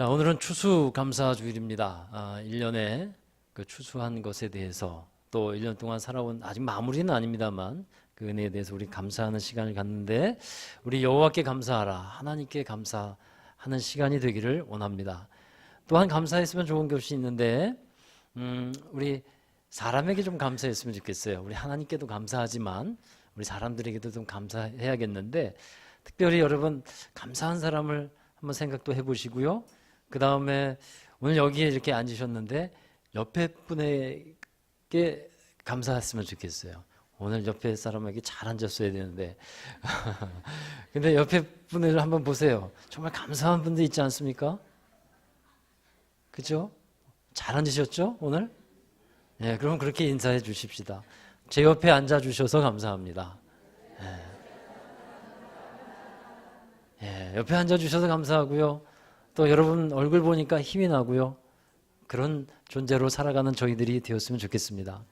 자, 오늘은 추수감사주일입니다. 1년에 그 추수한 것에 대해서 또 1년 동안 살아온 아직 마무리는 아닙니다만 그 은혜에 대해서 우리 감사하는 시간을 갖는데 우리 여호와께 감사하라, 하나님께 감사하는 시간이 되기를 원합니다. 또한 감사했으면 좋은 것이 있는데 우리 사람에게 좀 감사했으면 좋겠어요. 우리 하나님께도 감사하지만 우리 사람들에게도 좀 감사해야겠는데 특별히 여러분 감사한 사람을 한번 생각도 해보시고요. 그 다음에 오늘 여기에 이렇게 앉으셨는데 옆에 분에게 감사했으면 좋겠어요. 오늘 옆에 사람에게 잘 앉았어야 되는데 근데 옆에 분을 한번 보세요. 정말 감사한 분들 있지 않습니까? 그죠? 잘 앉으셨죠 오늘? 네, 그럼 그렇게 인사해 주십시다. 제 옆에 앉아 주셔서 감사합니다. 옆에 앉아 주셔서 감사하고요. 또 여러분 얼굴 보니까 힘이 나고요. 그런 존재로 살아가는 저희들이 되었으면 좋겠습니다.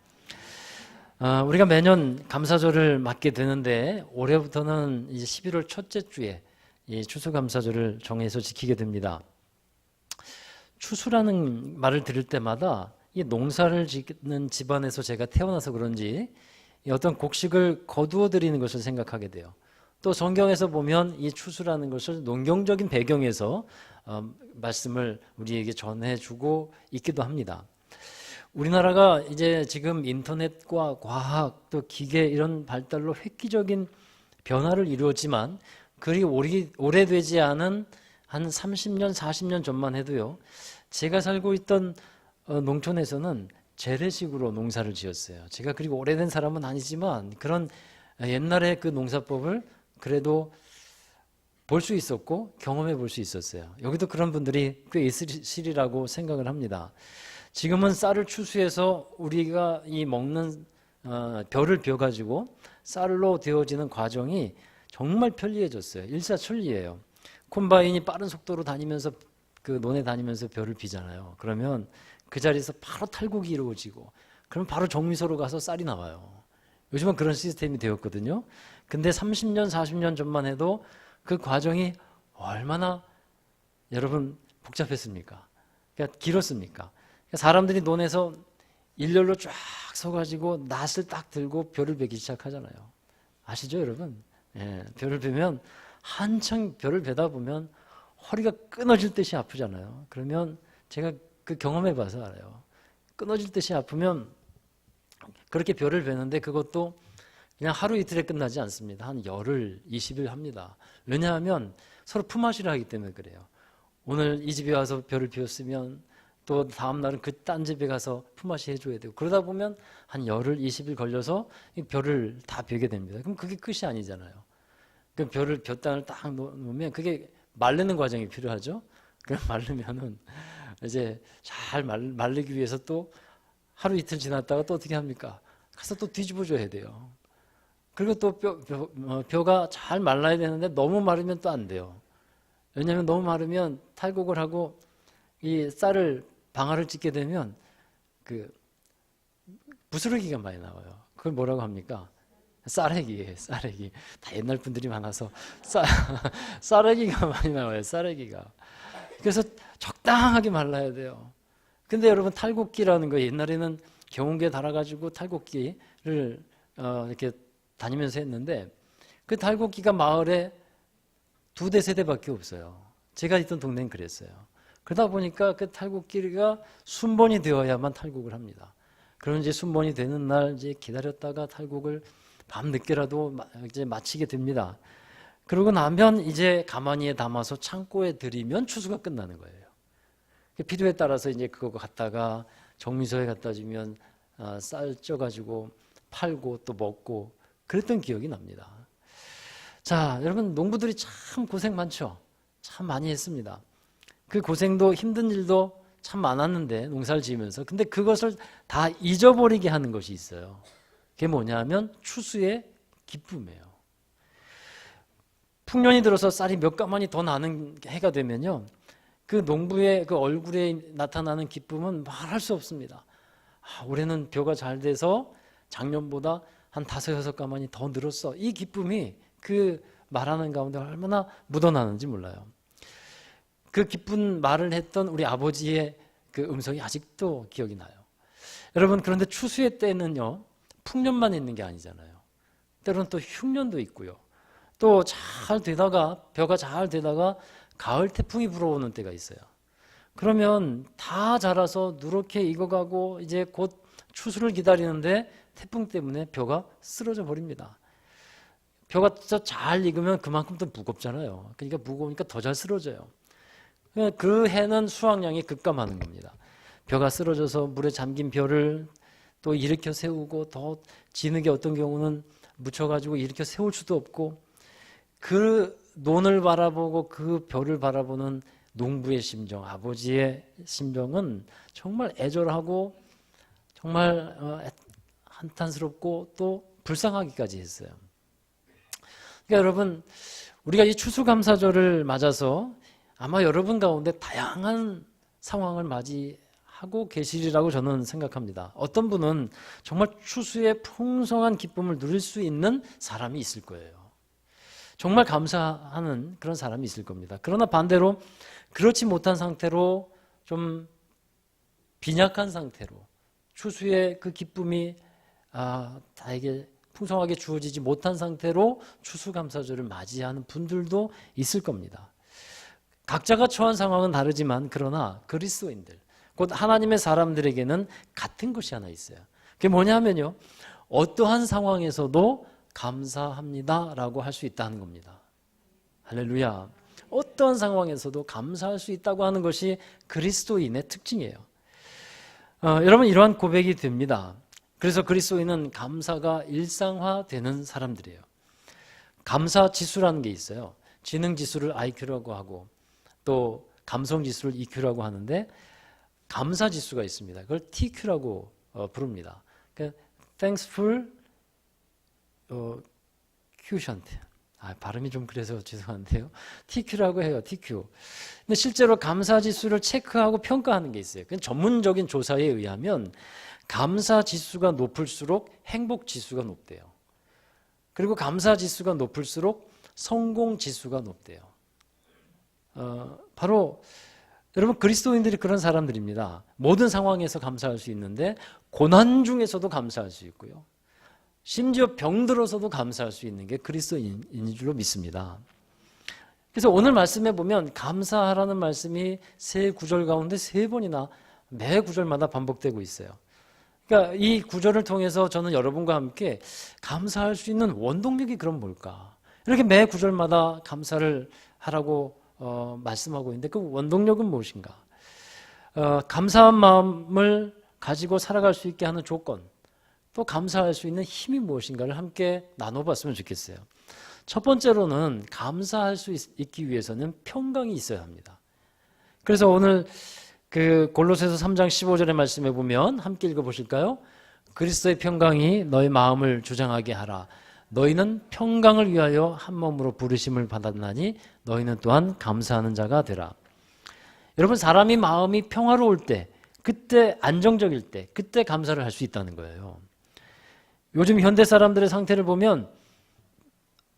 우리가 매년 감사절을 맞게 되는데 올해부터는 이제 11월 첫째 주에 이 추수감사절을 정해서 지키게 됩니다. 추수라는 말을 들을 때마다 이 농사를 짓는 집안에서 제가 태어나서 그런지 어떤 곡식을 거두어 드리는 것을 생각하게 돼요. 또 성경에서 보면 이 추수라는 것을 농경적인 배경에서 말씀을 우리에게 전해주고 있기도 합니다. 우리나라가 이제 지금 인터넷과 과학 또 기계 이런 발달로 획기적인 변화를 이루었지만 그리 오래되지 않은 한 30년, 40년 전만 해도요. 제가 살고 있던 농촌에서는 재래식으로 농사를 지었어요. 제가 그리고 오래된 사람은 아니지만 그런 옛날의 그 농사법을 그래도 볼 수 있었고 경험해 볼 수 있었어요. 여기도 그런 분들이 꽤 있으시리라고 생각을 합니다. 지금은 쌀을 추수해서 우리가 이 먹는 벼를 벼가지고 쌀로 되어지는 과정이 정말 편리해졌어요. 일사천리예요. 콤바인이 빠른 속도로 다니면서 그 논에 다니면서 벼를 비잖아요. 그러면 그 자리에서 바로 탈곡이 이루어지고 그럼 바로 정미소로 가서 쌀이 나와요. 요즘은 그런 시스템이 되었거든요. 근데 30년, 40년 전만 해도 그 과정이 얼마나 여러분 복잡했습니까? 그러니까 길었습니까? 그러니까 사람들이 논에서 일렬로 쫙 서가지고 낫을 딱 들고 벼를 베기 시작하잖아요. 아시죠, 여러분? 예, 벼를 베면 한창 벼를 베다 보면 허리가 끊어질 듯이 아프잖아요. 그러면 제가 그 경험해봐서 알아요. 끊어질 듯이 아프면 그렇게 벼를 베는데 그것도 그냥 하루 이틀에 끝나지 않습니다. 한 열흘, 20일 합니다. 왜냐하면 서로 품앗이를 하기 때문에 그래요. 오늘 이 집에 와서 벼를 피웠으면 또 다음 날은 그 딴 집에 가서 품앗이 해줘야 되고 그러다 보면 한 열흘, 20일 걸려서 이 벼를 다 베게 됩니다. 그럼 그게 끝이 아니잖아요. 그 벼를 벼땅을 딱 놓으면 그게 마르는 과정이 필요하죠. 그럼 마르면은 이제 잘 마르기 위해서 또 하루 이틀 지났다가 또 어떻게 합니까? 가서 또 뒤집어 줘야 돼요. 그리고 또 벼가 잘 말라야 되는데 너무 마르면 또 안 돼요. 왜냐하면 너무 마르면 탈곡을 하고 이 쌀을 방아를 찢게 되면 그 부스러기가 많이 나와요. 그걸 뭐라고 합니까? 쌀래기예요. 쌀래기. 다 옛날 분들이 많아서 쌀래기가 많이 나와요. 쌀래기가. 그래서 적당하게 말라야 돼요. 근데 여러분 탈곡기라는 거 옛날에는 경운기에 달아가지고 탈곡기를 이렇게 다니면서 했는데 그 탈곡기가 마을에 2대, 3대밖에 없어요. 제가 있던 동네는 그랬어요. 그러다 보니까 그 탈곡기가 순번이 되어야만 탈곡을 합니다. 그럼 이제 순번이 되는 날 이제 기다렸다가 탈곡을 밤늦게라도 이제 마치게 됩니다. 그러고 나면 이제 가마니에 담아서 창고에 들이면 추수가 끝나는 거예요. 필요에 따라서 이제 그거 갖다가 정미소에 갖다 주면 쌀 쪄가지고 팔고 또 먹고 그랬던 기억이 납니다. 자, 여러분 농부들이 참 고생 많죠. 참 많이 했습니다. 그 고생도 힘든 일도 참 많았는데 농사를 지으면서 근데 그것을 다 잊어버리게 하는 것이 있어요. 그게 뭐냐면 추수의 기쁨이에요. 풍년이 들어서 쌀이 몇 가마니 더 나는 해가 되면요. 그 농부의 그 얼굴에 나타나는 기쁨은 말할 수 없습니다. 올해는 벼가 잘 돼서 작년보다 한 5, 6가마니 더 늘었어. 이 기쁨이 그 말하는 가운데 얼마나 묻어나는지 몰라요. 그 기쁜 말을 했던 우리 아버지의 그 음성이 아직도 기억이 나요. 여러분, 그런데 추수의 때는요, 풍년만 있는 게 아니잖아요. 때로는 또 흉년도 있고요. 또 잘 되다가, 벼가 잘 되다가 가을 태풍이 불어오는 때가 있어요. 그러면 다 자라서 누렇게 익어가고 이제 곧 추수를 기다리는데 태풍 때문에 벼가 쓰러져 버립니다. 벼가 잘 익으면 그만큼 더 무겁잖아요. 그러니까 무거우니까 더 잘 쓰러져요. 그 해는 수확량이 급감하는 겁니다. 벼가 쓰러져서 물에 잠긴 벼를 또 일으켜 세우고 더 진흙에 어떤 경우는 묻혀가지고 일으켜 세울 수도 없고, 그 논을 바라보고 그 벼를 바라보는 농부의 심정, 아버지의 심정은 정말 애절하고 정말 한탄스럽고 또 불쌍하기까지 했어요. 그러니까 여러분, 우리가 이 추수감사절을 맞아서 아마 여러분 가운데 다양한 상황을 맞이하고 계시리라고 저는 생각합니다. 어떤 분은 정말 추수의 풍성한 기쁨을 누릴 수 있는 사람이 있을 거예요. 정말 감사하는 그런 사람이 있을 겁니다. 그러나 반대로 그렇지 못한 상태로 좀 빈약한 상태로 추수의 그 기쁨이 다에게 풍성하게 주어지지 못한 상태로 추수감사절을 맞이하는 분들도 있을 겁니다. 각자가 처한 상황은 다르지만 그러나 그리스도인들, 곧 하나님의 사람들에게는 같은 것이 하나 있어요. 그게 뭐냐면요, 어떠한 상황에서도 감사합니다라고 할 수 있다는 겁니다. 할렐루야. 어떠한 상황에서도 감사할 수 있다고 하는 것이 그리스도인의 특징이에요. 여러분, 이러한 고백이 됩니다. 그래서 그리스도인은 감사가 일상화되는 사람들이에요. 감사 지수라는 게 있어요. 지능 지수를 IQ라고 하고 또 감성 지수를 EQ라고 하는데, 감사 지수가 있습니다. 그걸 TQ라고 부릅니다. 그러니까 Thankful Quotient. 발음이 좀 그래서 죄송한데요. TQ라고 해요. TQ. 근데 실제로 감사 지수를 체크하고 평가하는 게 있어요. 전문적인 조사에 의하면 감사 지수가 높을수록 행복 지수가 높대요. 그리고 감사 지수가 높을수록 성공 지수가 높대요. 바로 여러분, 그리스도인들이 그런 사람들입니다. 모든 상황에서 감사할 수 있는데 고난 중에서도 감사할 수 있고요. 심지어 병들어서도 감사할 수 있는 게 그리스도인인 줄로 믿습니다. 그래서 오늘 말씀에 보면 감사하라는 말씀이 세 구절 가운데 세 번이나 매 구절마다 반복되고 있어요. 그러니까 이 구절을 통해서 저는 여러분과 함께 감사할 수 있는 원동력이 그럼 뭘까? 이렇게 매 구절마다 감사를 하라고 말씀하고 있는데 그 원동력은 무엇인가? 감사한 마음을 가지고 살아갈 수 있게 하는 조건, 또 감사할 수 있는 힘이 무엇인가를 함께 나눠봤으면 좋겠어요. 첫 번째로는 감사할 수 있기 위해서는 평강이 있어야 합니다. 그래서 오늘 그 골로새서 3장 15절의 말씀에 보면 함께 읽어보실까요? 그리스도의 평강이 너희 마음을 주장하게 하라. 너희는 평강을 위하여 한 몸으로 부르심을 받았나니 너희는 또한 감사하는 자가 되라. 여러분, 사람이 마음이 평화로울 때, 그때 안정적일 때, 그때 감사를 할 수 있다는 거예요. 요즘 현대 사람들의 상태를 보면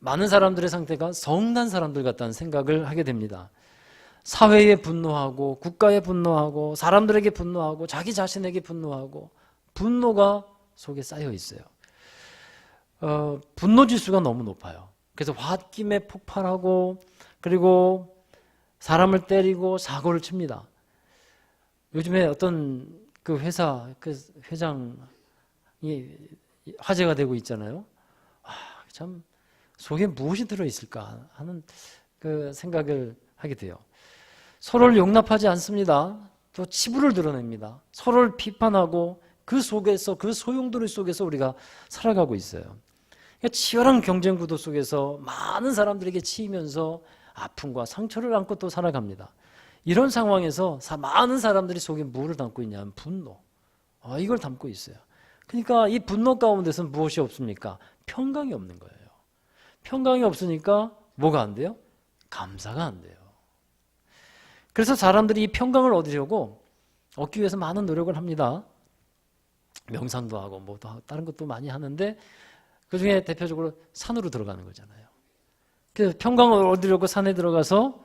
많은 사람들의 상태가 성난 사람들 같다는 생각을 하게 됩니다. 사회에 분노하고 국가에 분노하고 사람들에게 분노하고 자기 자신에게 분노하고 분노가 속에 쌓여 있어요. 분노 지수가 너무 높아요. 그래서 홧김에 폭발하고 그리고 사람을 때리고 사고를 칩니다. 요즘에 어떤 그 회사 그 회장이 화제가 되고 있잖아요. 참 속에 무엇이 들어있을까 하는 그 생각을 하게 돼요. 서로를 용납하지 않습니다. 또 치부를 드러냅니다. 서로를 비판하고 그 속에서, 그 소용돌이 속에서 우리가 살아가고 있어요. 그러니까 치열한 경쟁 구도 속에서 많은 사람들에게 치이면서 아픔과 상처를 안고 또 살아갑니다. 이런 상황에서 많은 사람들이 속에 무엇을 담고 있냐면 분노. 이걸 담고 있어요. 그러니까 이 분노 가운데서는 무엇이 없습니까? 평강이 없는 거예요. 평강이 없으니까 뭐가 안 돼요? 감사가 안 돼요. 그래서 사람들이 이 평강을 얻기 위해서 많은 노력을 합니다. 명상도 하고 뭐 다른 것도 많이 하는데 그중에 대표적으로 산으로 들어가는 거잖아요. 그래서 평강을 얻으려고 산에 들어가서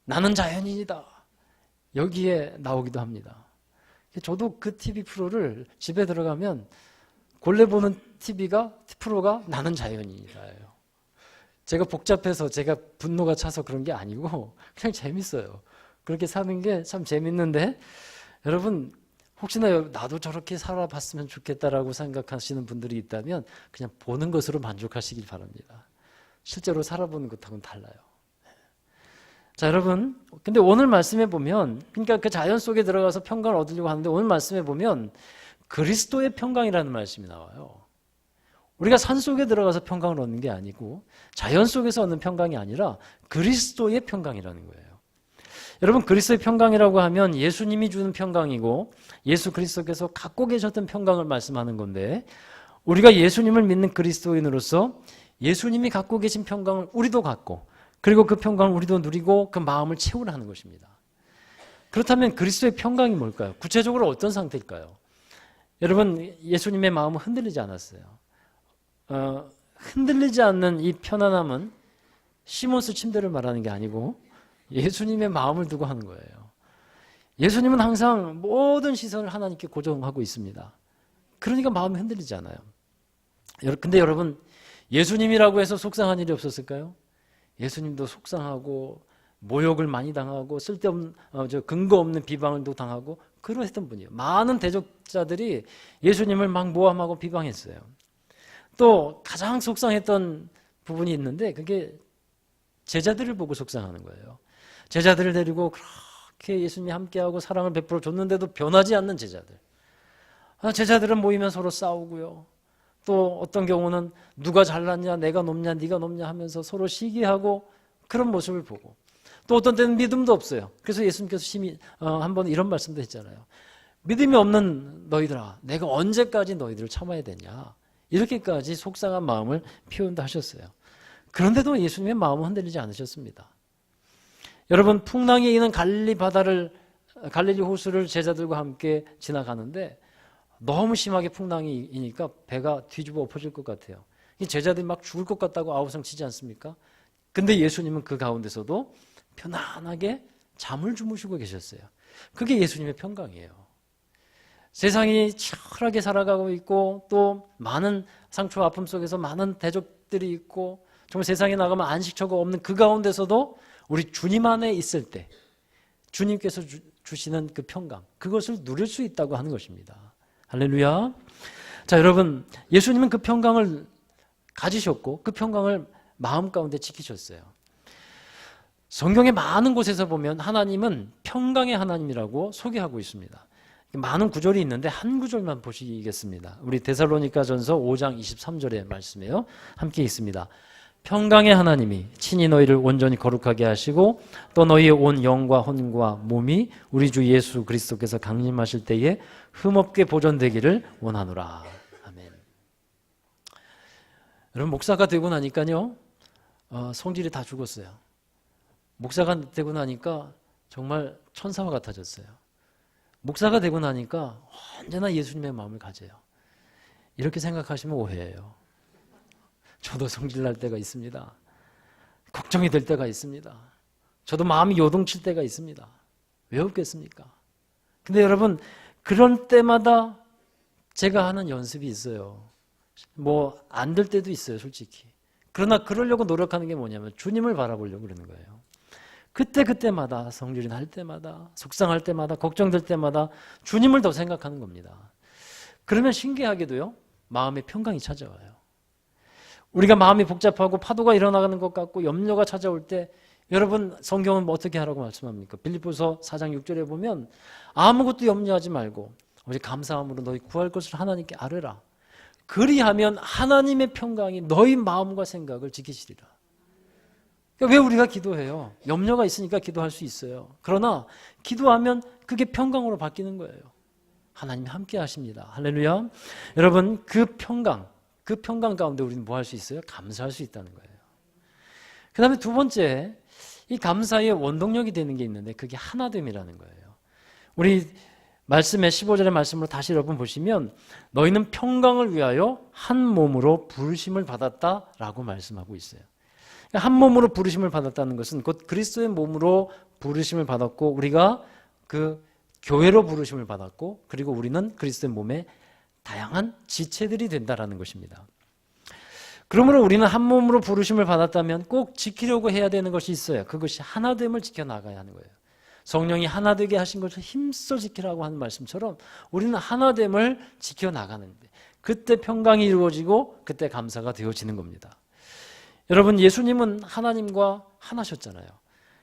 나는 자연인이다. 여기에 나오기도 합니다. 저도 그 TV 프로를 집에 들어가면 본래 보는 프로가 나는 자연인이다예요. 제가 복잡해서 제가 분노가 차서 그런 게 아니고 그냥 재밌어요. 그렇게 사는 게 참 재밌는데 여러분 혹시나 나도 저렇게 살아봤으면 좋겠다라고 생각하시는 분들이 있다면 그냥 보는 것으로 만족하시길 바랍니다. 실제로 살아보는 것하고는 달라요. 자, 여러분, 근데 오늘 말씀에 보면, 그러니까 그 자연 속에 들어가서 평강을 얻으려고 하는데 오늘 말씀에 보면 그리스도의 평강이라는 말씀이 나와요. 우리가 산 속에 들어가서 평강을 얻는 게 아니고 자연 속에서 얻는 평강이 아니라 그리스도의 평강이라는 거예요. 여러분, 그리스도의 평강이라고 하면 예수님이 주는 평강이고 예수 그리스도께서 갖고 계셨던 평강을 말씀하는 건데, 우리가 예수님을 믿는 그리스도인으로서 예수님이 갖고 계신 평강을 우리도 갖고, 그리고 그 평강을 우리도 누리고 그 마음을 채우라는 것입니다. 그렇다면 그리스도의 평강이 뭘까요? 구체적으로 어떤 상태일까요? 여러분, 예수님의 마음은 흔들리지 않았어요. 흔들리지 않는 이 편안함은 시몬스 침대를 말하는 게 아니고 예수님의 마음을 두고 하는 거예요. 예수님은 항상 모든 시선을 하나님께 고정하고 있습니다. 그러니까 마음이 흔들리지 않아요. 근데 여러분, 예수님이라고 해서 속상한 일이 없었을까요? 예수님도 속상하고 모욕을 많이 당하고 쓸데없는 근거 없는 비방을도 당하고 그러했던 분이에요. 많은 대적자들이 예수님을 막 모함하고 비방했어요. 또 가장 속상했던 부분이 있는데 그게 제자들을 보고 속상하는 거예요. 제자들을 데리고 그렇게 예수님이 함께하고 사랑을 베풀어 줬는데도 변하지 않는 제자들. 제자들은 모이면 서로 싸우고요. 또 어떤 경우는 누가 잘났냐, 내가 높냐, 네가 높냐 하면서 서로 시기하고 그런 모습을 보고, 또 어떤 때는 믿음도 없어요. 그래서 예수님께서 심히 한번 이런 말씀도 했잖아요. 믿음이 없는 너희들아, 내가 언제까지 너희들을 참아야 되냐, 이렇게까지 속상한 마음을 표현도 하셨어요. 그런데도 예수님의 마음은 흔들리지 않으셨습니다. 여러분, 풍랑이 있는 갈릴리 호수를 제자들과 함께 지나가는데 너무 심하게 풍랑이 이니까 배가 뒤집어 엎어질 것 같아요. 이 제자들이 막 죽을 것 같다고 아우성 치지 않습니까? 근데 예수님은 그 가운데서도 편안하게 잠을 주무시고 계셨어요. 그게 예수님의 평강이에요. 세상이 치열하게 살아가고 있고 또 많은 상처와 아픔 속에서 많은 대적들이 있고 정말 세상에 나가면 안식처가 없는 그 가운데서도 우리 주님 안에 있을 때 주님께서 주시는 그 평강, 그것을 누릴 수 있다고 하는 것입니다. 할렐루야. 자, 여러분, 예수님은 그 평강을 가지셨고 그 평강을 마음 가운데 지키셨어요. 성경의 많은 곳에서 보면 하나님은 평강의 하나님이라고 소개하고 있습니다. 많은 구절이 있는데 한 구절만 보시겠습니다. 우리 데살로니가전서 5장 23절의 말씀이에요. 함께 있습니다. 평강의 하나님이 친히 너희를 온전히 거룩하게 하시고 또 너희의 온 영과 혼과 몸이 우리 주 예수 그리스도께서 강림하실 때에 흠없게 보존되기를 원하노라. 아멘. 여러분, 목사가 되고 나니까요, 성질이 다 죽었어요. 목사가 되고 나니까 정말 천사와 같아졌어요. 목사가 되고 나니까 언제나 예수님의 마음을 가져요. 이렇게 생각하시면 오해예요. 저도 성질날 때가 있습니다. 걱정이 될 때가 있습니다. 저도 마음이 요동칠 때가 있습니다. 왜 없겠습니까? 근데 여러분, 그런 때마다 제가 하는 연습이 있어요. 뭐 안 될 때도 있어요, 솔직히. 그러나 그러려고 노력하는 게 뭐냐면 주님을 바라보려고 그러는 거예요. 그때마다 성질이 날 때마다 속상할 때마다 걱정될 때마다 주님을 더 생각하는 겁니다. 그러면 신기하게도요, 마음의 평강이 찾아와요. 우리가 마음이 복잡하고 파도가 일어나가는 것 같고 염려가 찾아올 때 여러분, 성경은 뭐 어떻게 하라고 말씀합니까? 빌립보서 4장 6절에 보면 아무것도 염려하지 말고 오직 감사함으로 너희 구할 것을 하나님께 아뢰라. 그리하면 하나님의 평강이 너희 마음과 생각을 지키시리라. 그러니까 왜 우리가 기도해요? 염려가 있으니까 기도할 수 있어요. 그러나 기도하면 그게 평강으로 바뀌는 거예요. 하나님이 함께 하십니다. 할렐루야. 여러분, 그 평강 가운데 우리는 뭐 할 수 있어요? 감사할 수 있다는 거예요. 그 다음에 두 번째, 이 감사의 원동력이 되는 게 있는데 그게 하나됨이라는 거예요. 우리 말씀의 15절의 말씀으로 다시 여러분 보시면 너희는 평강을 위하여 한 몸으로 부르심을 받았다라고 말씀하고 있어요. 한 몸으로 부르심을 받았다는 것은 곧 그리스도의 몸으로 부르심을 받았고 우리가 그 교회로 부르심을 받았고 그리고 우리는 그리스도의 몸의 다양한 지체들이 된다라는 것입니다. 그러므로 우리는 한 몸으로 부르심을 받았다면 꼭 지키려고 해야 되는 것이 있어요. 그것이 하나됨을 지켜나가야 하는 거예요. 성령이 하나되게 하신 것을 힘써 지키라고 하는 말씀처럼 우리는 하나됨을 지켜나가는데 그때 평강이 이루어지고 그때 감사가 되어지는 겁니다. 여러분 예수님은 하나님과 하나셨잖아요.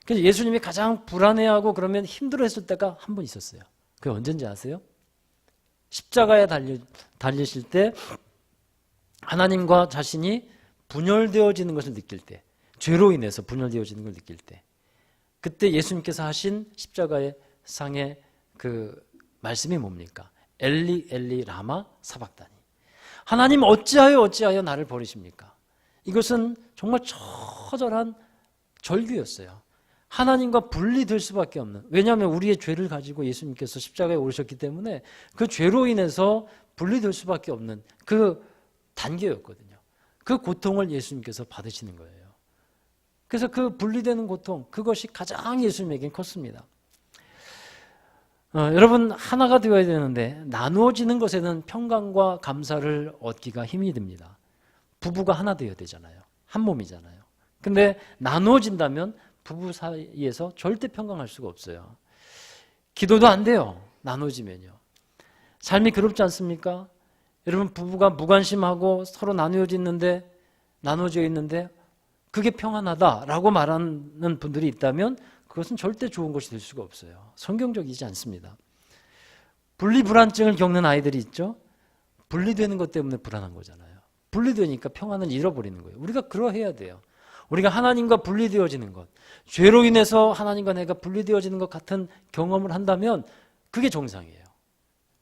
그래서 예수님이 가장 불안해하고 그러면 힘들어했을 때가 한 번 있었어요. 그게 언제인지 아세요? 십자가에 달리실 때 하나님과 자신이 분열되어지는 것을 느낄 때, 죄로 인해서 분열되어지는 걸 느낄 때, 그때 예수님께서 하신 십자가의 상의 그 말씀이 뭡니까? 엘리 엘리 라마 사박다니. 하나님 어찌하여 나를 버리십니까? 이것은 정말 처절한 절규였어요. 하나님과 분리될 수밖에 없는, 왜냐하면 우리의 죄를 가지고 예수님께서 십자가에 오르셨기 때문에 그 죄로 인해서 분리될 수밖에 없는 그 단계였거든요. 그 고통을 예수님께서 받으시는 거예요. 그래서 그 분리되는 고통, 그것이 가장 예수님에겐 컸습니다. 여러분 하나가 되어야 되는데 나누어지는 것에는 평강과 감사를 얻기가 힘이 듭니다. 부부가 하나 되어야 되잖아요. 한 몸이잖아요. 근데 나누어진다면 부부 사이에서 절대 평강할 수가 없어요. 기도도 안 돼요. 나누어지면요. 삶이 괴롭지 않습니까? 여러분 부부가 무관심하고 서로 나누어져 있는데 그게 평안하다라고 말하는 분들이 있다면 그것은 절대 좋은 것이 될 수가 없어요. 성경적이지 않습니다. 분리불안증을 겪는 아이들이 있죠. 분리되는 것 때문에 불안한 거잖아요. 분리되니까 평안을 잃어버리는 거예요. 우리가 그러해야 돼요. 우리가 하나님과 분리되어지는 것, 죄로 인해서 하나님과 내가 분리되어지는 것 같은 경험을 한다면 그게 정상이에요.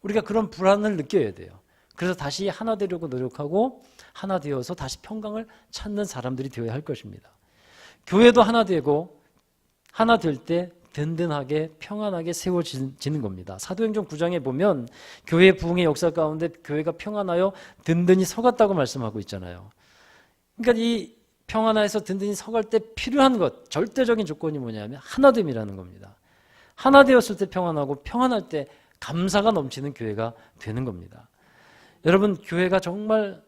우리가 그런 불안을 느껴야 돼요. 그래서 다시 하나 되려고 노력하고 하나 되어서 다시 평강을 찾는 사람들이 되어야 할 것입니다. 교회도 하나 되고 하나 될 때 든든하게 평안하게 세워지는 겁니다. 사도행전 9장에 보면 교회 부흥의 역사 가운데 교회가 평안하여 든든히 서갔다고 말씀하고 있잖아요. 그러니까 이 평안하여서 든든히 서갈 때 필요한 것, 절대적인 조건이 뭐냐면 하나됨이라는 겁니다. 하나 되었을 때 평안하고 평안할 때 감사가 넘치는 교회가 되는 겁니다. 여러분 교회가 정말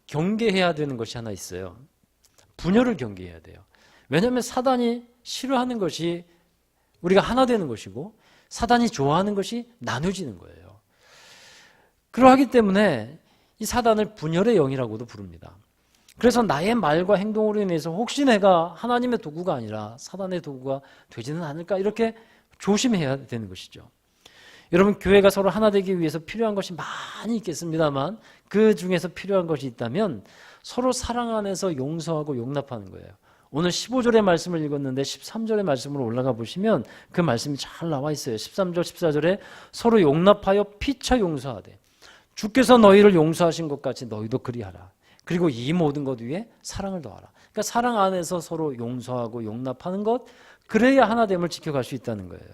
경계해야 되는 것이 하나 있어요. 분열을 경계해야 돼요. 왜냐하면 사단이 싫어하는 것이 우리가 하나 되는 것이고 사단이 좋아하는 것이 나눠지는 거예요. 그러하기 때문에 이 사단을 분열의 영이라고도 부릅니다. 그래서 나의 말과 행동으로 인해서 혹시 내가 하나님의 도구가 아니라 사단의 도구가 되지는 않을까 이렇게 조심해야 되는 것이죠. 여러분 교회가 서로 하나 되기 위해서 필요한 것이 많이 있겠습니다만 그 중에서 필요한 것이 있다면 서로 사랑 안에서 용서하고 용납하는 거예요. 오늘 15절의 말씀을 읽었는데 13절의 말씀으로 올라가 보시면 그 말씀이 잘 나와 있어요. 13절 14절에 서로 용납하여 피차 용서하되 주께서 너희를 용서하신 것 같이 너희도 그리하라. 그리고 이 모든 것 위에 사랑을 더하라. 그러니까 사랑 안에서 서로 용서하고 용납하는 것, 그래야 하나됨을 지켜갈 수 있다는 거예요.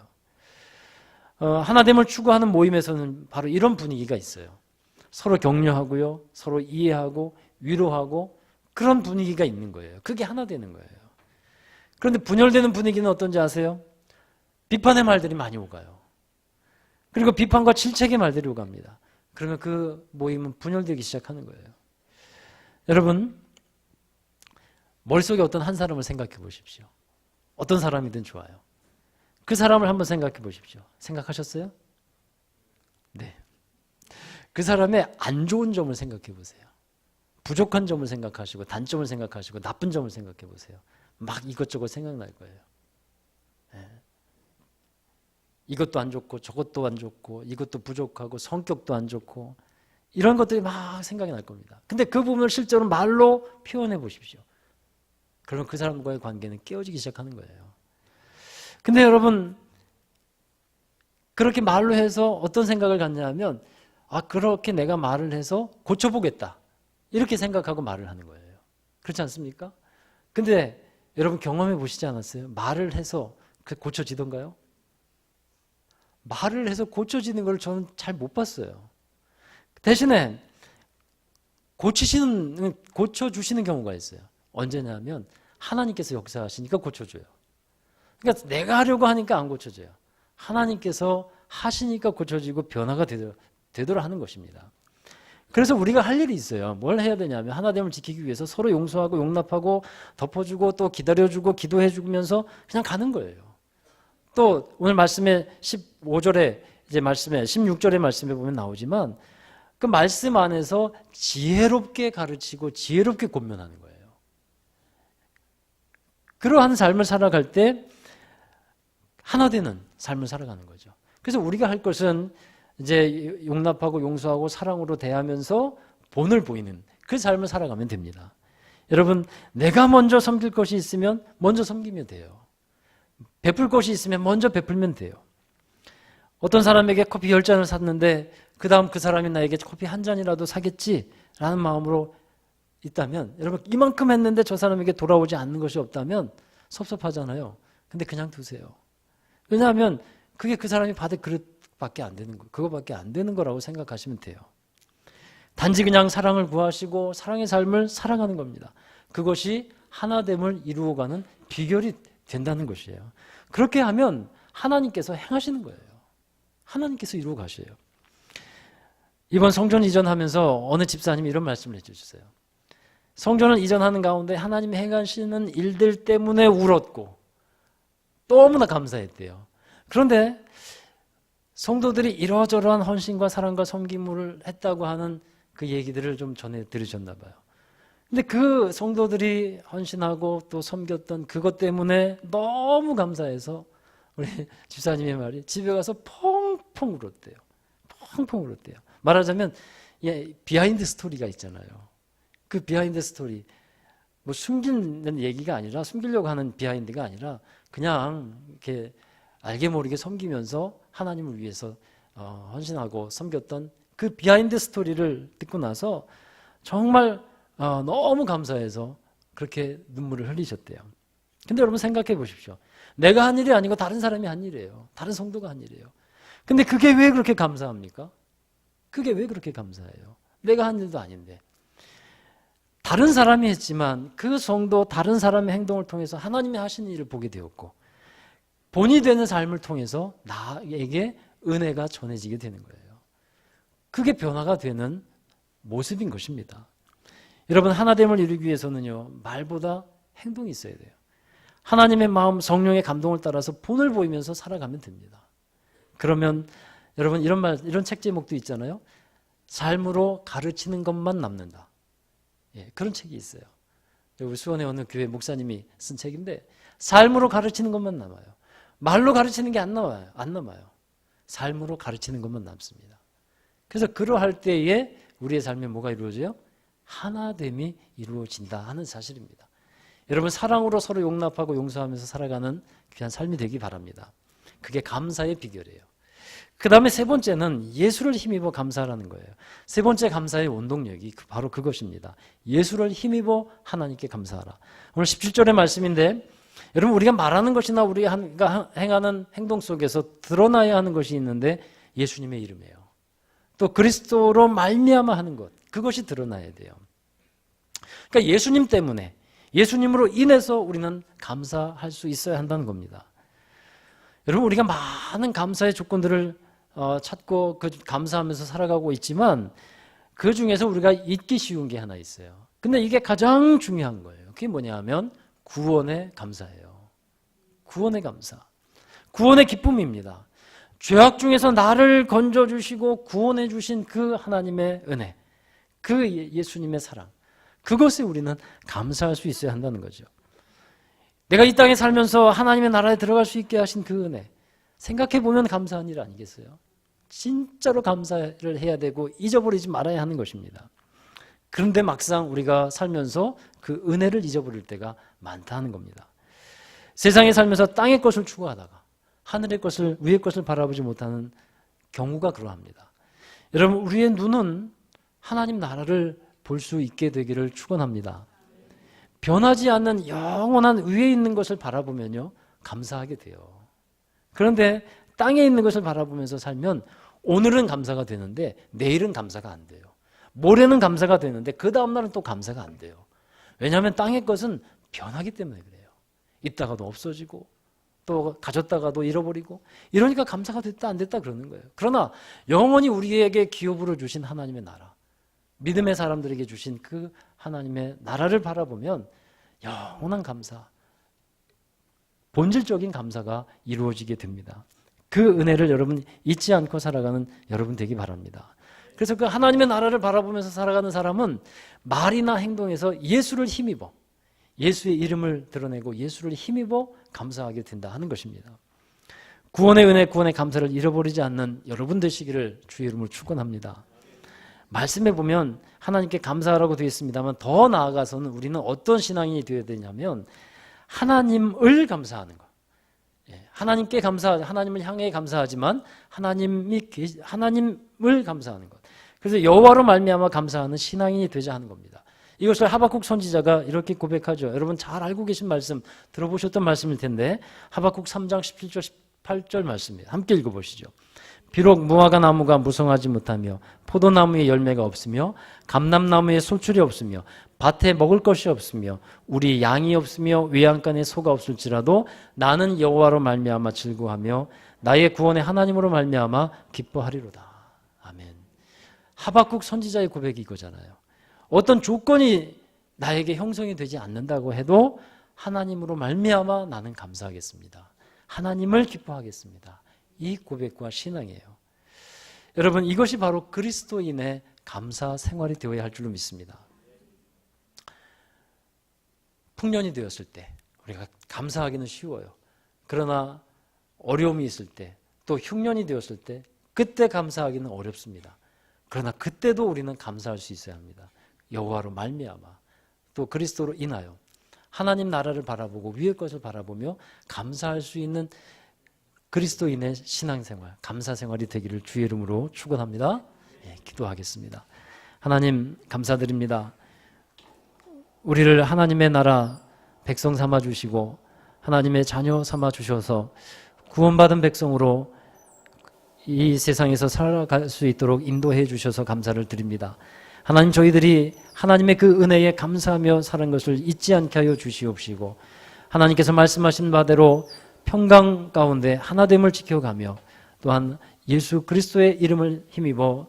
하나됨을 추구하는 모임에서는 바로 이런 분위기가 있어요. 서로 격려하고요, 서로 이해하고 위로하고 그런 분위기가 있는 거예요. 그게 하나 되는 거예요. 그런데 분열되는 분위기는 어떤지 아세요? 비판의 말들이 많이 오가요. 그리고 비판과 질책의 말들이 오갑니다. 그러면 그 모임은 분열되기 시작하는 거예요. 여러분 머릿속에 어떤 한 사람을 생각해 보십시오. 어떤 사람이든 좋아요. 그 사람을 한번 생각해 보십시오. 생각하셨어요? 네. 그 사람의 안 좋은 점을 생각해 보세요. 부족한 점을 생각하시고 단점을 생각하시고 나쁜 점을 생각해 보세요. 막 이것저것 생각날 거예요. 네. 이것도 안 좋고 저것도 안 좋고 이것도 부족하고 성격도 안 좋고 이런 것들이 막 생각이 날 겁니다. 근데 그 부분을 실제로 말로 표현해 보십시오. 그러면 그 사람과의 관계는 깨어지기 시작하는 거예요. 근데 여러분 그렇게 말로 해서 어떤 생각을 갖냐면 그렇게 내가 말을 해서 고쳐보겠다 이렇게 생각하고 말을 하는 거예요. 그렇지 않습니까? 근데 여러분 경험해 보시지 않았어요? 말을 해서 고쳐지던가요? 말을 해서 고쳐지는 걸 저는 잘 못 봤어요. 대신에 고쳐주시는 경우가 있어요. 언제냐면 하나님께서 역사하시니까 고쳐줘요. 그러니까 내가 하려고 하니까 안 고쳐져요. 하나님께서 하시니까 고쳐지고 변화가 되도록 하는 것입니다. 그래서 우리가 할 일이 있어요. 뭘 해야 되냐면 하나됨을 지키기 위해서 서로 용서하고 용납하고 덮어주고 또 기다려주고 기도해주면서 그냥 가는 거예요. 또 오늘 말씀에 15절에 이제 말씀에 16절의 말씀에 보면 나오지만 그 말씀 안에서 지혜롭게 가르치고 지혜롭게 권면하는 거예요. 그러한 삶을 살아갈 때 하나 되는 삶을 살아가는 거죠. 그래서 우리가 할 것은 이제 용납하고 용서하고 사랑으로 대하면서 본을 보이는 그 삶을 살아가면 됩니다. 여러분, 내가 먼저 섬길 것이 있으면 먼저 섬기면 돼요. 베풀 것이 있으면 먼저 베풀면 돼요. 어떤 사람에게 커피 10잔을 샀는데 그 다음 그 사람이 나에게 커피 한 잔이라도 사겠지라는 마음으로 있다면, 여러분, 이만큼 했는데 저 사람에게 돌아오지 않는 것이 없다면 섭섭하잖아요. 근데 그냥 두세요. 왜냐하면 그게 그 사람이 받을 그릇밖에 안 되는 거, 그거밖에 안 되는 거라고 생각하시면 돼요. 단지 그냥 사랑을 구하시고 사랑의 삶을 살아가는 겁니다. 그것이 하나됨을 이루어가는 비결이 된다는 것이에요. 그렇게 하면 하나님께서 행하시는 거예요. 하나님께서 이루어 가셔요. 이번 성전 이전하면서 어느 집사님이 이런 말씀을 해주셨어요. 성전을 이전하는 가운데 하나님이 행하시는 일들 때문에 울었고 너무나 감사했대요. 그런데 성도들이 이러저러한 헌신과 사랑과 섬김을 했다고 하는 그 얘기들을 좀 전해 들으셨나 봐요. 근데 그 성도들이 헌신하고 또 섬겼던 그것 때문에 너무 감사해서 우리 집사님의 말이 집에 가서 펑펑 울었대요. 펑펑 울었대요. 말하자면 비하인드 스토리가 있잖아요. 그 비하인드 스토리, 뭐 숨기는 얘기가 아니라, 숨기려고 하는 비하인드가 아니라 그냥 이렇게 알게 모르게 섬기면서 하나님을 위해서 헌신하고 섬겼던 그 비하인드 스토리를 듣고 나서 정말 너무 감사해서 그렇게 눈물을 흘리셨대요. 근데 여러분 생각해 보십시오. 내가 한 일이 아니고 다른 사람이 한 일이에요. 다른 성도가 한 일이에요. 근데 그게 왜 그렇게 감사합니까? 그게 왜 그렇게 감사해요? 내가 한 일도 아닌데. 다른 사람이 했지만 그 성도, 다른 사람의 행동을 통해서 하나님이 하신 일을 보게 되었고 본이 되는 삶을 통해서 나에게 은혜가 전해지게 되는 거예요. 그게 변화가 되는 모습인 것입니다. 여러분, 하나됨을 이루기 위해서는요, 말보다 행동이 있어야 돼요. 하나님의 마음, 성령의 감동을 따라서 본을 보이면서 살아가면 됩니다. 그러면 여러분, 이런 책 제목도 있잖아요. 삶으로 가르치는 것만 남는다. 그런 책이 있어요. 우리 수원의 어느 교회 목사님이 쓴 책인데, 삶으로 가르치는 것만 남아요. 말로 가르치는 게 안 남아요. 삶으로 가르치는 것만 남습니다. 그래서 그러할 때에 우리의 삶에 뭐가 이루어져요? 하나됨이 이루어진다 하는 사실입니다. 여러분, 사랑으로 서로 용납하고 용서하면서 살아가는 귀한 삶이 되기 바랍니다. 그게 감사의 비결이에요. 그 다음에 세 번째는 예수를 힘입어 감사하라는 거예요. 세 번째 감사의 원동력이 바로 그것입니다. 예수를 힘입어 하나님께 감사하라. 오늘 17절의 말씀인데, 여러분, 우리가 말하는 것이나 우리가 행하는 행동 속에서 드러나야 하는 것이 있는데 예수님의 이름이에요. 또 그리스도로 말미암아 하는 것, 그것이 드러나야 돼요. 그러니까 예수님 때문에, 예수님으로 인해서 우리는 감사할 수 있어야 한다는 겁니다. 여러분, 우리가 많은 감사의 조건들을 찾고 감사하면서 살아가고 있지만 그 중에서 우리가 잊기 쉬운 게 하나 있어요. 근데 이게 가장 중요한 거예요. 그게 뭐냐 하면 구원의 감사예요. 구원의 감사. 구원의 기쁨입니다. 죄악 중에서 나를 건져주시고 구원해 주신 그 하나님의 은혜, 그 예수님의 사랑, 그것에 우리는 감사할 수 있어야 한다는 거죠. 내가 이 땅에 살면서 하나님의 나라에 들어갈 수 있게 하신 그 은혜, 생각해보면 감사한 일 아니겠어요? 진짜로 감사를 해야 되고 잊어버리지 말아야 하는 것입니다. 그런데 막상 우리가 살면서 그 은혜를 잊어버릴 때가 많다는 겁니다. 세상에 살면서 땅의 것을 추구하다가 하늘의 것을, 위의 것을 바라보지 못하는 경우가 그러합니다. 여러분, 우리의 눈은 하나님 나라를 볼 수 있게 되기를 축원합니다. 변하지 않는 영원한 위에 있는 것을 바라보면요, 감사하게 돼요. 그런데 땅에 있는 것을 바라보면서 살면 오늘은 감사가 되는데 내일은 감사가 안 돼요. 모레는 감사가 되는데 그 다음 날은 또 감사가 안 돼요. 왜냐하면 땅의 것은 변하기 때문에 그래요. 있다가도 없어지고 또 가졌다가도 잃어버리고 이러니까 감사가 됐다 안 됐다 그러는 거예요. 그러나 영원히 우리에게 기업으로 주신 하나님의 나라, 믿음의 사람들에게 주신 그 하나님의 나라를 바라보면 영원한 감사, 본질적인 감사가 이루어지게 됩니다. 그 은혜를 여러분 잊지 않고 살아가는 여러분 되기 바랍니다. 그래서 그 하나님의 나라를 바라보면서 살아가는 사람은 말이나 행동에서 예수를 힘입어, 예수의 이름을 드러내고 예수를 힘입어 감사하게 된다 하는 것입니다. 구원의 은혜, 구원의 감사를 잃어버리지 않는 여러분 되시기를 주의 이름으로 축원합니다. 말씀에 보면 하나님께 감사하라고 되어 있습니다만 더 나아가서는 우리는 어떤 신앙이 되어야 되냐면 하나님을 감사하는 것. 하나님께 하나님을 향해 감사하지만 하나님을 감사하는 것. 그래서 여호와로 말미암아 감사하는 신앙인이 되자 하는 겁니다. 이것을 하박국 선지자가 이렇게 고백하죠. 여러분 잘 알고 계신 말씀, 들어보셨던 말씀일 텐데 하박국 3장 17절 18절 말씀입니다. 함께 읽어보시죠. 비록 무화과 나무가 무성하지 못하며 포도나무에 열매가 없으며 감람나무에 솔출이 없으며 밭에 먹을 것이 없으며 우리 양이 없으며 외양간에 소가 없을지라도 나는 여호와로 말미암아 즐거워하며 나의 구원의 하나님으로 말미암아 기뻐하리로다. 아멘. 하박국 선지자의 고백이 이거잖아요. 어떤 조건이 나에게 형성이 되지 않는다고 해도 하나님으로 말미암아 나는 감사하겠습니다. 하나님을 기뻐하겠습니다. 이 고백과 신앙이에요. 여러분 이것이 바로 그리스도인의 감사 생활이 되어야 할 줄로 믿습니다. 풍년이 되었을 때 우리가 감사하기는 쉬워요. 그러나 어려움이 있을 때 또 흉년이 되었을 때 그때 감사하기는 어렵습니다. 그러나 그때도 우리는 감사할 수 있어야 합니다. 여호와로 말미암아 또 그리스도로 인하여 하나님 나라를 바라보고 위의 것을 바라보며 감사할 수 있는 그리스도인의 신앙생활, 감사생활이 되기를 주의 이름으로 축원합니다. 기도하겠습니다. 하나님 감사드립니다. 우리를 하나님의 나라 백성 삼아 주시고 하나님의 자녀 삼아 주셔서 구원받은 백성으로 이 세상에서 살아갈 수 있도록 인도해 주셔서 감사를 드립니다. 하나님 저희들이 하나님의 그 은혜에 감사하며 사는 것을 잊지 않게 하여 주시옵시고 하나님께서 말씀하신 바대로 평강 가운데 하나됨을 지켜가며 또한 예수 그리스도의 이름을 힘입어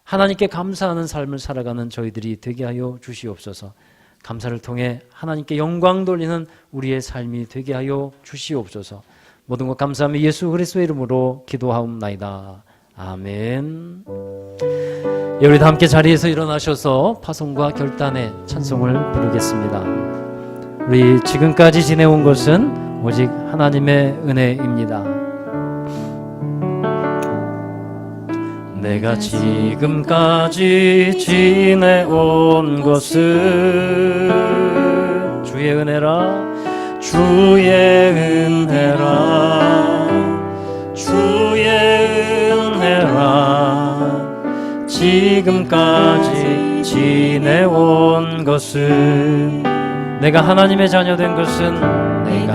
하나님께 감사하는 삶을 살아가는 저희들이 되게 하여 주시옵소서. 감사를 통해 하나님께 영광 돌리는 우리의 삶이 되게 하여 주시옵소서. 모든 것 감사하며 예수 그리스도의 이름으로 기도하옵나이다. 아멘. 우리 다 함께 자리에서 일어나셔서 파송과 결단의 찬송을 부르겠습니다. 우리 지금까지 지내온 것은 오직 하나님의 은혜입니다. 내가 지금까지 지내온 것은 주의 은혜라 주의 은혜라 주의 은혜라 지금까지 지내온 것은 내가 하나님의 자녀 된 것은 내가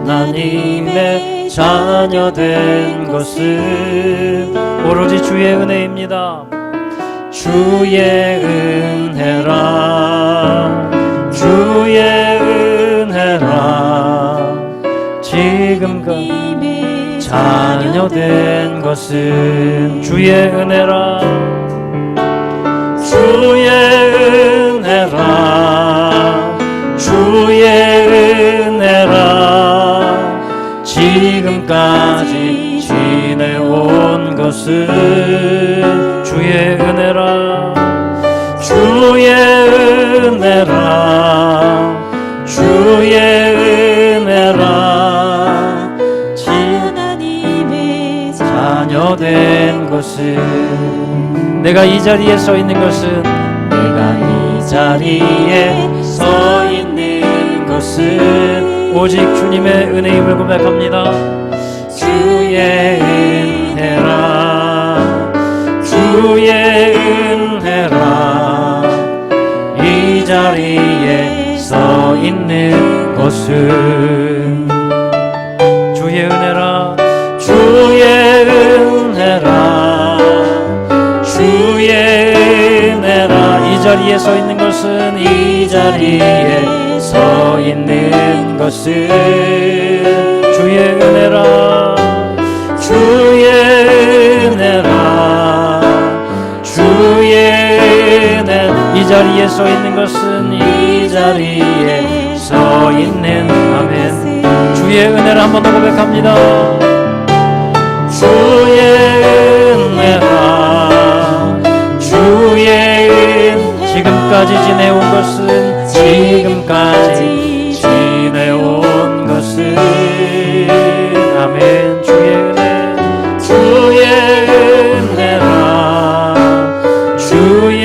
하나님의 자녀 된 것은 오로지 주의 은혜입니다. 주의 은혜라 주의 은혜라 지금까지 자녀 된 것은 주의 은혜라 주의 은혜라 주의 은혜라 지금까지 지내온 것은 주의 은혜라 주의 은혜라 주의 은혜라 하나님의 자녀 된 것은 내가 이 자리에 서 있는 것은 내가 이 자리에 서 있는 것은 오직 주님의 은혜임을 고백합니다. 주의 은혜라 주의 은혜라 이 자리에 서 있는 것은 주의 은혜라 주의 은혜라 주의 은혜라 이 자리에 서 있는 것은 이 자리에 서 있는 것은 주의 은혜라. 주의 은혜라. 주의 은혜. 이 자리에 서 있는 것은 이 자리에 서 있는 아멘. 주의 은혜를 한번 더 고백합니다. 주의 은혜라. 주의 은. 지금까지 지내온 것은 지금까지 지내온 것은 아멘. 주의 은혜. 주의 은혜라. 주의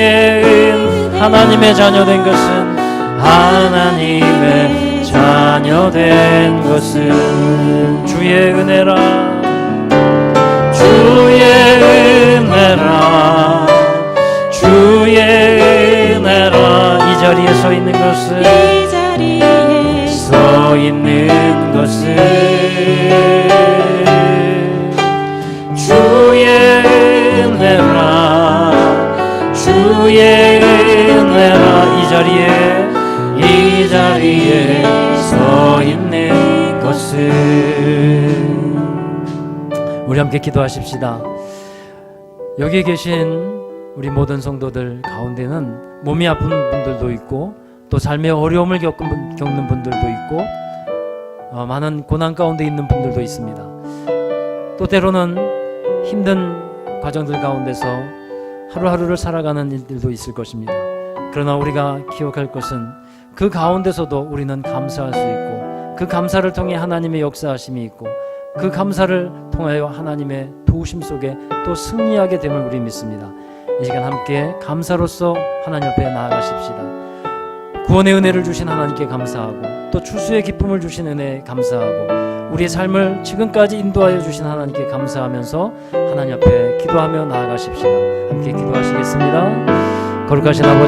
은. 하나님의 자녀된 것은 하나님의 자녀된 것은 주의 은혜라. 주의 은혜라. 주의 은혜라. 이 자리에 서 있는 것은 이 자리에 서 있는 것은 주의 은혜라. 주의 은혜라. 이 자리에 서 있는 것은. 우리 함께 기도하십시다. 여기 계신 우리 모든 성도들 가운데는 몸이 아픈 분들도 있고 또 삶의 어려움을 겪는 분들도 있고 많은 고난 가운데 있는 분들도 있습니다. 또 때로는 힘든 과정들 가운데서 하루하루를 살아가는 일들도 있을 것입니다. 그러나 우리가 기억할 것은 그 가운데서도 우리는 감사할 수 있고 그 감사를 통해 하나님의 역사하심이 있고 그 감사를 통하여 하나님의 도우심 속에 또 승리하게 됨을 우리 믿습니다. 이 시간 함께 감사로서 하나님 앞에 나아가십시다. 구원의 은혜를 주신 하나님께 감사하고 또 추수의 기쁨을 주신 은혜에 감사하고 우리의 삶을 지금까지 인도하여 주신 하나님께 감사하면서 하나님 앞에 기도하며 나아가십시다. 함께 기도하시겠습니다. 거룩하신 아버지